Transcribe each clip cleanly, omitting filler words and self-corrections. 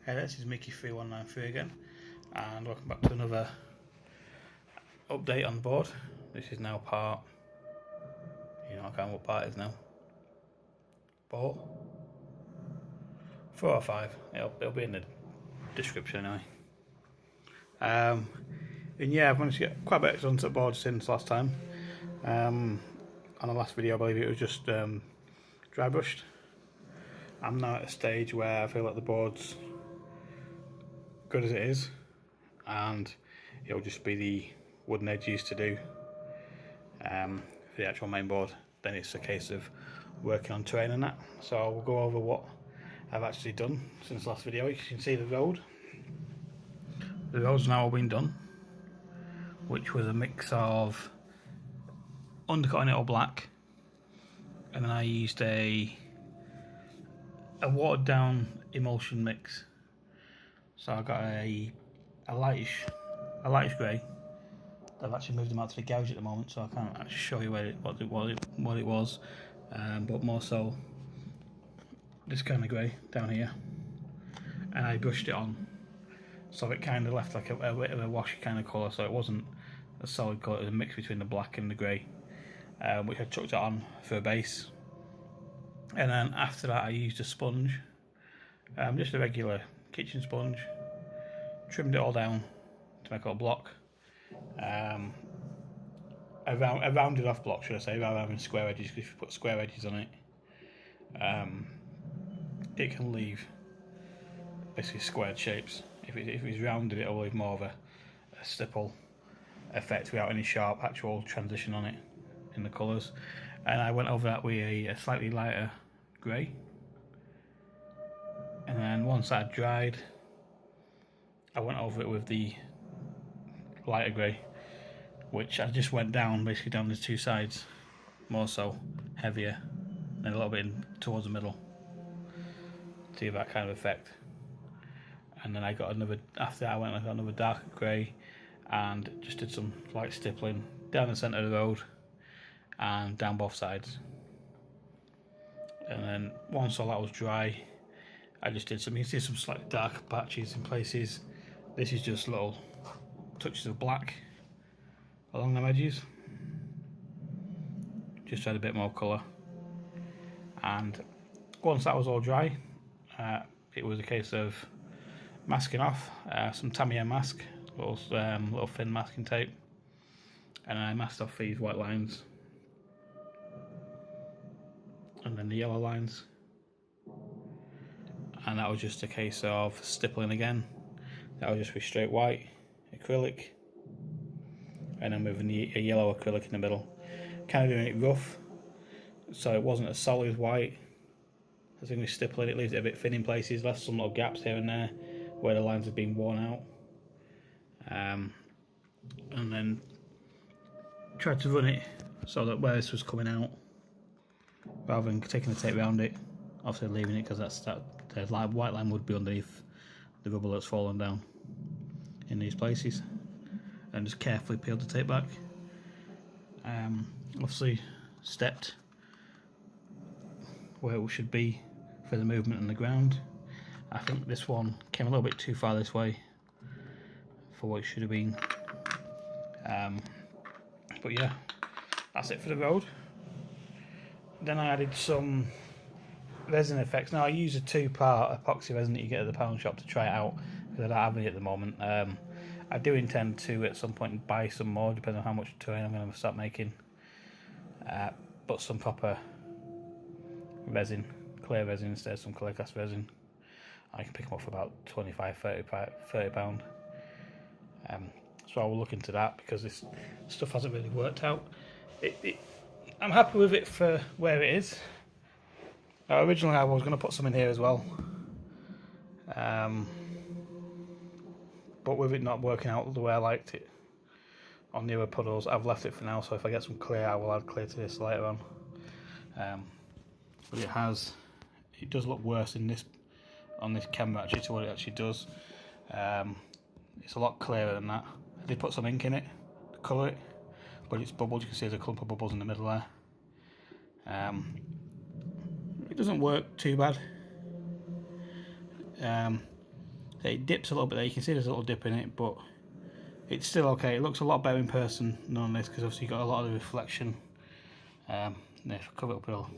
Hey, this is Mickey3193 again, and welcome back to another update on the board. This is now part, I can't remember what part it is now. 4 or 5, it'll be in the description anyway. And yeah, I've managed to get quite a bit done to the board since last time. On the last video I believe it was just dry brushed. I'm now at a stage where I feel like the board's good as it is, and it'll just be the wooden edges to do for the actual main board. Then it's a case of working on terrain and that. So we'll go over what I've actually done since the last video. You can see the road. The road's now all been done, which was a mix of undercutting it all black, and then I used a watered down emulsion mix. So I got a lightish grey. I've actually moved them out to the garage at the moment, so I can't actually show you what it was. But more so this kind of grey down here, and I brushed it on, so it kind of left like a bit of a washy kind of colour. So it wasn't a solid colour; it was a mix between the black and the grey, which I chucked it on for a base. And then after that, I used a sponge, just a regular kitchen sponge, trimmed it all down to make a little block. A rounded off block, should I say, rather than having square edges, because if you put square edges on it, it can leave basically squared shapes. If it's rounded, it'll leave more of a stipple effect without any sharp actual transition on it in the colours. And I went over that with a slightly lighter grey, and then once that had dried, I went over it with the lighter grey, which I just went down, basically down the two sides, more so, heavier, and a little bit towards the middle to give that kind of effect. And then I got another, after that I got another darker grey and just did some light stippling down the centre of the road and down both sides. And then once all that was dry, I just did some, you can see some slightly darker patches in places. This is just little touches of black along the edges, just to add a bit more colour. And once that was all dry, it was a case of masking off some Tamiya mask, little thin masking tape, and I masked off these white lines and then the yellow lines, and that was just a case of stippling again. That would just be straight white acrylic, and then with a yellow acrylic in the middle, kind of doing it rough, so it wasn't as solid as white. As when we stipple it, it leaves it a bit thin in places, left some little gaps here and there where the lines have been worn out, and then tried to run it so that where this was coming out, rather than taking the tape around it, obviously leaving it, because the white line would be underneath the rubble that's fallen down in these places, and just carefully peeled the tape back. Obviously stepped where it should be for the movement on the ground. I think this one came a little bit too far this way for what it should have been, but yeah, that's it for the road. Then I added some resin effects. Now I use a 2-part epoxy resin that you get at the pound shop to try it out, because I don't have any at the moment. I do intend to at some point buy some more, depending on how much terrain I'm going to start making. But some proper resin, clear resin instead of some clear glass resin. I can pick them up for about 25–30 pound. So I will look into that, because this stuff hasn't really worked out. I'm happy with it for where it is. Originally I was going to put some in here as well, but with it not working out the way I liked it on the other puddles, I've left it for now. So if I get some clear, I will add clear to this later on. But it does look worse on this camera actually to what it actually does. It's a lot clearer than that. I did put some ink in it to colour it, but it's bubbled. You can see there's a clump of bubbles in the middle there. It doesn't work too bad. So it dips a little bit there, you can see there's a little dip in it, but it's still okay. It looks a lot better in person than on this, because obviously you've got a lot of the reflection. If I cover it up a little,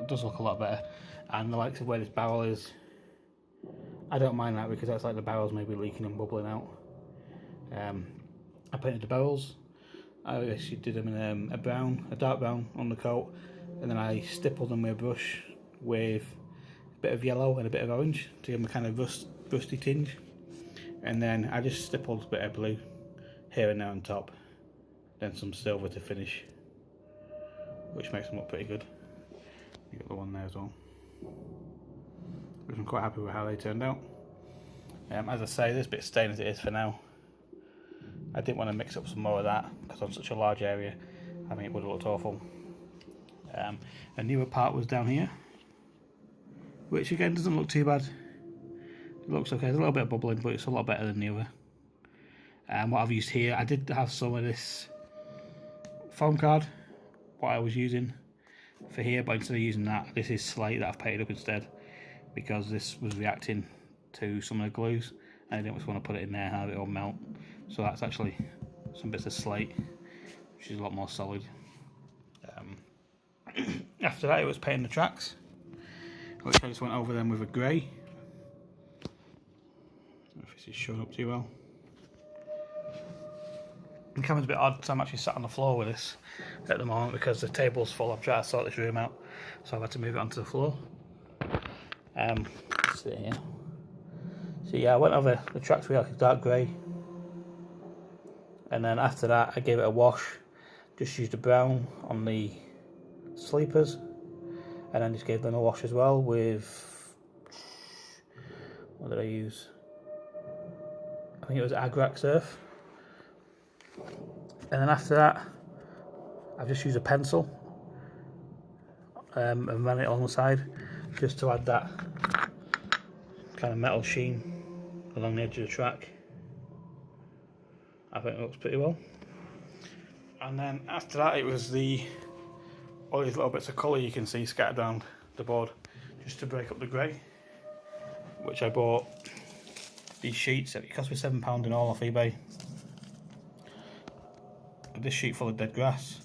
it does look a lot better. And the likes of where this barrel is, I don't mind that, because that's like the barrels maybe leaking and bubbling out. I painted the barrels. I actually did them in a dark brown undercoat, and then I stippled them with a brush with a bit of yellow and a bit of orange to give them a kind of rusty tinge. And then I just stippled a bit of blue here and there on top, then some silver to finish, which makes them look pretty good. You got the one there as well, which I'm quite happy with how they turned out. As I say, this bit staying as it is for now. I didn't want to mix up some more of that, because on such a large area I think it would have looked awful. A newer part was down here, which again doesn't look too bad. It looks okay, there's a little bit of bubbling, but it's a lot better than the other. What I've used here, I did have some of this foam card, what I was using for here, but instead of using that, this is slate that I've painted up instead, because this was reacting to some of the glues, and I didn't just want to put it in there and have it all melt. So that's actually some bits of slate, which is a lot more solid. After that, it was painting the tracks, which I just went over them with a grey. I don't know if this is showing up too well. The camera's a bit odd, so I'm actually sat on the floor with this at the moment because the table's full. I'm trying to sort this room out, so I've had to move it onto the floor. Let's sit here. So yeah, I went over the tracks with like a dark grey, and then after that I gave it a wash. Just used a brown on the sleepers, and then just gave them a wash as well with, what did I use? I think it was Agrax Earth. And then after that I've just used a pencil and ran it on the side just to add that kind of metal sheen along the edge of the track. I think it looks pretty well. And then after that, it was all these little bits of colour you can see scattered around the board, just to break up the grey, which I bought these sheets. It cost me £7 in all off eBay. This sheet full of dead grass,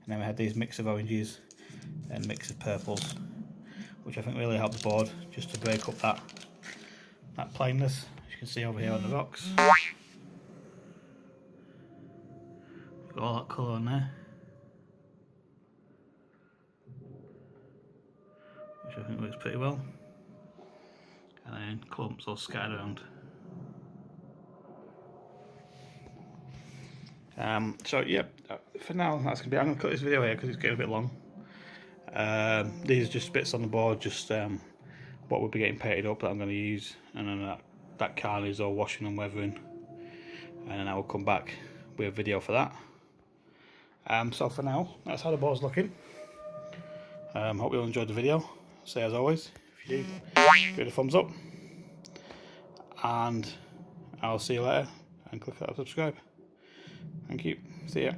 and then we had these mix of oranges and mix of purples, which I think really helped the board just to break up that plainness, as you can see over here on the rocks. Got all that colour on there, which I think looks pretty well, and then clumps all scattered around. So yeah, for now that's gonna be. I'm gonna cut this video here because it's getting a bit long. These are just bits on the board, just what will be getting painted up that I'm going to use, and then that card is all washing and weathering, and then I will come back with a video for that. So for now, that's how the board's looking. Hope you all enjoyed the video. Say as always, if you do, give it a thumbs up, and I'll see you later, and click that subscribe. Thank you. See ya.